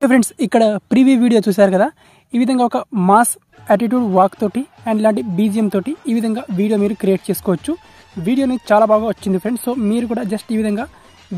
Okay friends, ఇక్కడ preview video చూశారు కదా. ఈ విధంగా ఒక మాస్ యాటిట్యూడ్ వాక్ తోటి అండ్ ఇలాంటి బీజిఎం తోటి ఈ విధంగా వీడియో మీరు క్రియేట్ చేసుకోవచ్చు. వీడియోని చాలా బాగా వచ్చింది ఫ్రెండ్స్. సో మీరు కూడా జస్ట్ ఈ విధంగా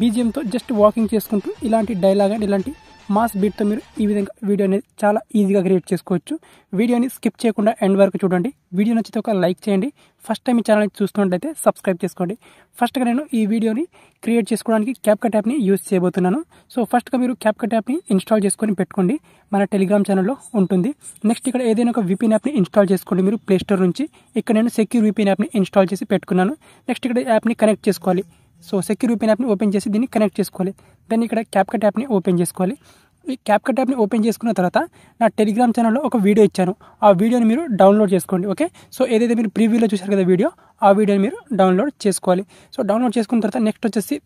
బీజిఎంతో జస్ట్ వాకింగ్ చేసుకుంటూ ఇలాంటి డైలాగ్ అండ్ ఇలాంటి మాస్ బీట్తో మీరు ఈ విధంగా వీడియో అనేది చాలా ఈజీగా క్రియేట్ చేసుకోవచ్చు. వీడియోని స్కిప్ చేయకుండా ఎండ్ వరకు చూడండి. వీడియో నచ్చితే ఒక లైక్ చేయండి. ఫస్ట్ టైం ఈ ఛానల్ చూస్తున్నట్లయితే సబ్స్క్రైబ్ చేసుకోండి. ఫస్ట్గా నేను ఈ వీడియోని క్రియేట్ చేసుకోవడానికి క్యాప్కట్ యాప్ని యూజ్ చేయబోతున్నాను. సో ఫస్ట్గా మీరు క్యాప్కట్ యాప్ని ఇన్స్టాల్ చేసుకొని పెట్టుకోండి. మన టెలిగ్రామ్ ఛానల్లో ఉంటుంది. నెక్స్ట్ ఇక్కడ ఏదైనా ఒక విపిఎన్ యాప్ని ఇన్స్టాల్ చేసుకోండి మీరు ప్లే స్టోర్ నుంచి. ఇక్కడ నేను సెక్యూర్ విపిఎన్ యాప్ని ఇన్స్టాల్ చేసి పెట్టుకున్నాను. నెక్స్ట్ ఇక్కడ యాప్ని కనెక్ట్ చేసుకోవాలి. సో సెక్యూర్ విపిఎన్ యాప్ని ఓపెన్ చేసి దీన్ని కనెక్ట్ చేసుకోవాలి. దాన్ని ఇక్కడ క్యాప్కట్ యాప్ని ఓపెన్ చేసుకోవాలి. ఈ క్యాప్కట్ యాప్ని ఓపెన్ చేసుకున్న తర్వాత నా టెలిగ్రామ్ ఛానల్లో ఒక వీడియో ఇచ్చాను. ఆ వీడియోని మీరు డౌన్లోడ్ చేసుకోండి. ఓకే, సో ఏదైతే మీరు ప్రీవ్యూలో చూశారు కదా వీడియో, ఆ వీడియోని మీరు డౌన్లోడ్ చేసుకోవాలి. సో డౌన్లోడ్ చేసుకున్న తర్వాత నెక్స్ట్ వచ్చేసి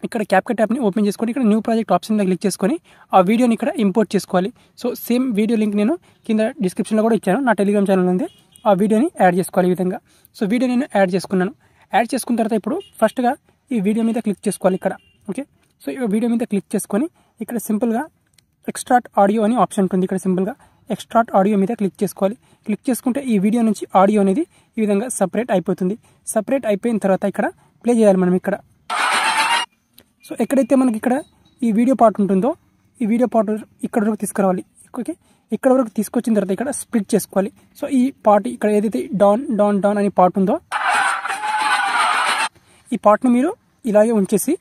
ఇక్కడ క్యాప్కట్ యాప్ని ఓపెన్ చేసుకొని ఇక్కడ న్యూ ప్రాజెక్ట్ ఆప్షన్ మీద క్లిక్ చేసుకొని ఆ వీడియోని ఇక్కడ ఇంపోర్ట్ చేసుకోవాలి. సో సేమ్ వీడియో లింక్ నేను కింద డిస్క్రిప్షన్లో కూడా ఇచ్చాను. నా టెలిగ్రామ్ ఛానల్ ఉంది. ఆ వీడియోని యాడ్ చేసుకోవాలి ఈ విధంగా. సో వీడియో నేను యాడ్ చేసుకున్నాను. యాడ్ చేసుకున్న తర్వాత ఇప్పుడు ఫస్ట్గా ఈ వీడియో మీద క్లిక్ చేసుకోవాలి ఇక్కడ. ఓకే, సో ఈ వీడియో మీద క్లిక్ చేసుకొని ఇక్కడ సింపుల్గా ఎక్స్ట్రాక్ట్ ఆడియో అని ఆప్షన్ ఉంటుంది. ఇక్కడ సింపుల్గా ఎక్స్ట్రాక్ట్ ఆడియో మీద క్లిక్ చేసుకోవాలి. క్లిక్ చేసుకుంటే ఈ వీడియో నుంచి ఆడియో అనేది ఈ విధంగా సపరేట్ అయిపోతుంది. సపరేట్ అయిపోయిన తర్వాత ఇక్కడ ప్లే చేయాలి మనం ఇక్కడ. సో ఎక్కడైతే మనకి ఇక్కడ ఈ వీడియో పార్ట్ ఉంటుందో ఈ వీడియో పార్ట్ ఇక్కడ వరకు తీసుకురావాలి. ఓకే, ఇక్కడ వరకు తీసుకొచ్చిన తర్వాత ఇక్కడ స్ప్లిట్ చేసుకోవాలి. సో ఈ పార్ట్ ఇక్కడ ఏదైతే డాన్ డాన్ డాన్ అనే పార్ట్ ఉందో ఈ పార్ట్ని మీరు ఇలాగే ఉంచేసి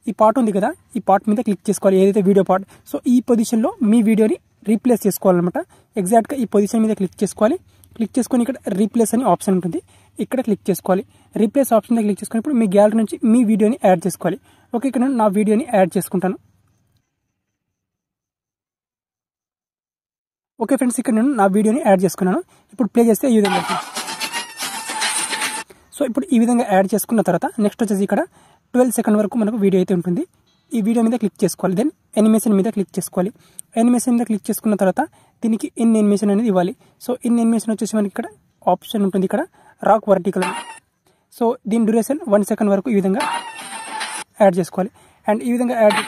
ఈ పార్ట్ ఉంది కదా ఈ పార్ట్ మీద క్లిక్ చేసుకోవాలి. ఏదైతే వీడియో పార్ట్, సో ఈ పొజిషన్లో మీ వీడియోని రీప్లేస్ చేసుకోవాలన్నమాట. ఎగ్జాక్ట్గా ఈ పొజిషన్ మీద క్లిక్ చేసుకోవాలి. క్లిక్ చేసుకొని ఇక్కడ రీప్లేస్ అని ఆప్షన్ ఉంటుంది. ఇక్కడ క్లిక్ చేసుకోవాలి. రీప్లేస్ ఆప్షన్ మీద క్లిక్ చేసుకొని ఇప్పుడు మీ గ్యాలరీ నుంచి మీ వీడియోని యాడ్ చేసుకోవాలి. ఓకే, ఇక్కడ నేను నా వీడియోని యాడ్ చేసుకుంటాను. ఓకే ఫ్రెండ్స్, ఇక్కడ నేను నా వీడియోని యాడ్ చేసుకున్నాను. ఇప్పుడు ప్లే చేస్తే ఈ విధంగా. సో ఇప్పుడు ఈ విధంగా యాడ్ చేసుకున్న తర్వాత నెక్స్ట్ వచ్చేసి ఇక్కడ 12 సెకండ్ వరకు మనకు వీడియో అయితే ఉంటుంది. ఈ వీడియో మీద క్లిక్ చేసుకోవాలి. దెన్ యానిమేషన్ మీద క్లిక్ చేసుకోవాలి. యానిమేషన్ మీద క్లిక్ చేసుకున్న తర్వాత దీనికి ఇన్ యానిమేషన్ అనేది ఇవ్వాలి. సో ఇన్ యానిమేషన్ వచ్చేసి మనకి ఇక్కడ ఆప్షన్ ఉంటుంది. ఇక్కడ రాక్ వర్టికల్. సో దీని డ్యూరేషన్ 1 సెకండ్ వరకు ఈ విధంగా యాడ్ చేసుకోవాలి. అండ్ ఈ విధంగా యాడ్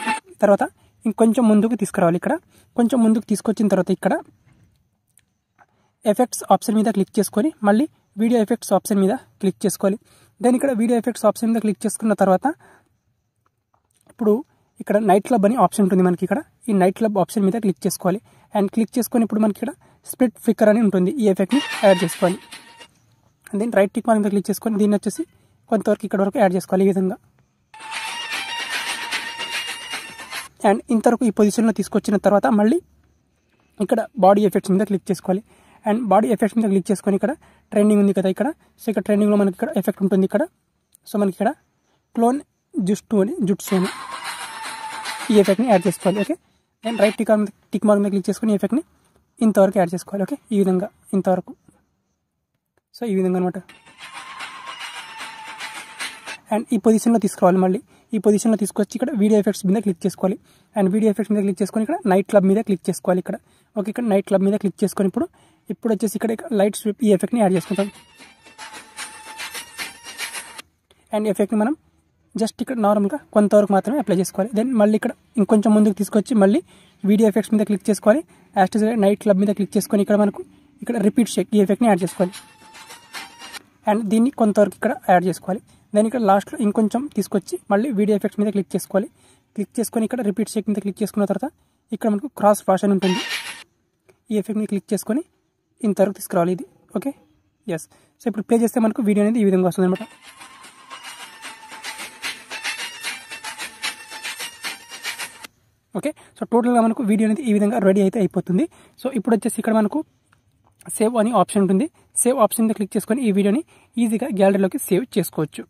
తర్వాత ఇంకొంచెం ముందుకు తీసుకురావాలి. ఇక్కడ కొంచెం ముందుకు తీసుకొచ్చిన తర్వాత ఇక్కడ ఎఫెక్ట్స్ ఆప్షన్ మీద క్లిక్ చేసుకొని మళ్ళీ వీడియో ఎఫెక్ట్స్ ఆప్షన్ మీద క్లిక్ చేసుకోవాలి. దెన్ ఇక్కడ వీడియో ఎఫెక్ట్స్ ఆప్షన్ మీద క్లిక్ చేసుకున్న తర్వాత ఇప్పుడు ఇక్కడ నైట్ క్లబ్ అని ఆప్షన్ ఉంటుంది మనకి. ఇక్కడ ఈ నైట్ క్లబ్ ఆప్షన్ మీద క్లిక్ చేసుకోవాలి. అండ్ క్లిక్ చేసుకొని ఇప్పుడు మనకి ఇక్కడ స్ప్లిట్ ఫ్లిక్కర్ అని ఉంటుంది. ఈ ఎఫెక్ట్ని యాడ్ చేసుకోవాలి. దెన్ రైట్ టిక్ మార్క్ మీద క్లిక్ చేసుకొని దీన్ని వచ్చేసి కొంతవరకు ఇక్కడ వరకు యాడ్ చేసుకోవాలి ఈ విధంగా. అండ్ ఇంతవరకు ఈ పొజిషన్లో తీసుకొచ్చిన తర్వాత మళ్ళీ ఇక్కడ బాడీ ఎఫెక్ట్స్ మీద క్లిక్ చేసుకోవాలి. అండ్ బాడీ ఎఫెక్ట్స్ మీద క్లిక్ చేసుకొని ఇక్కడ ట్రెండింగ్ ఉంది కదా ఇక్కడ. సో ఇక్కడ ట్రెండింగ్లో మనకి ఇక్కడ ఎఫెక్ట్ ఉంటుంది ఇక్కడ. సో మనకి ఇక్కడ క్లోన్ జుట్సు అని ఈ ఎఫెక్ట్ని యాడ్ చేసుకోవాలి. Okay, and right tick mark మీద క్లిక్ చేసుకొని ఈ ఎఫెక్ట్ని ఇంతవరకు యాడ్ చేసుకోవాలి. ఓకే, ఈ విధంగా ఇంతవరకు. సో ఈ విధంగా అనమాట. అండ్ ఈ పొజిషన్లో తీసుకురావాలి. మళ్ళీ ఈ పొజిషన్లో తీసుకొచ్చి ఇక్కడ వీడియో ఎఫెక్ట్స్ మీద క్లిక్ చేసుకోవాలి. అండ్ వీడియో ఎఫెక్ట్స్ మీద క్లిక్ చేసుకొని ఇక్కడ నైట్ క్లబ్ మీద క్లిక్ చేసుకోవాలి ఇక్కడ. ఓకే, ఇక్కడ నైట్ క్లబ్ మీద క్లిక్ చేసుకొని ఇప్పుడు వచ్చేసి ఇక్కడ లైట్ స్విప్ ఈ ఎఫెక్ట్ని యాడ్ చేసుకుంటాం. అండ్ ఎఫెక్ట్ని మనం జస్ట్ ఇక్కడ నార్మల్గా కొంతవరకు మాత్రమే అప్లై చేసుకోవాలి. దెన్ మళ్ళీ ఇక్కడ ఇంకొంచెం ముందుకు తీసుకొచ్చి మళ్ళీ వీడియో ఎఫెక్ట్స్ మీద క్లిక్ చేసుకోవాలి. యాస్టిస్ నైట్ క్లబ్ మీద క్లిక్ చేసుకొని ఇక్కడ మనకు ఇక్కడ రిపీట్ షేక్ ఈ ఎఫెక్ట్ని యాడ్ చేసుకోవాలి. అండ్ దీన్ని కొంతవరకు ఇక్కడ యాడ్ చేసుకోవాలి. దాని ఇక్కడ లాస్ట్లో ఇంకొంచెం తీసుకొచ్చి మళ్ళీ వీడియో ఎఫెక్ట్స్ మీద క్లిక్ చేసుకోవాలి. క్లిక్ చేసుకొని ఇక్కడ రిపీట్ షేక్ మీద క్లిక్ చేసుకున్న తర్వాత ఇక్కడ మనకు క్రాస్ ఫ్యాషన్ ఉంటుంది. ఈ ఎఫెక్ట్ని క్లిక్ చేసుకొని ఇంతవరకు తీసుకురావాలి ఇది. Okay, yes. సో ఇప్పుడు ప్లే చేస్తే మనకు వీడియో అనేది ఈ విధంగా వస్తుంది అనమాట. ఓకే, సో టోటల్గా మనకు వీడియో అనేది ఈ విధంగా రెడీ అయితే అయిపోతుంది. సో ఇప్పుడు వచ్చేసి ఇక్కడ మనకు సేవ్ అని ఆప్షన్ ఉంటుంది. సేవ్ ఆప్షన్ మీద క్లిక్ చేసుకొని ఈ వీడియోని ఈజీగా గ్యాలరీలోకి సేవ్ చేసుకోవచ్చు.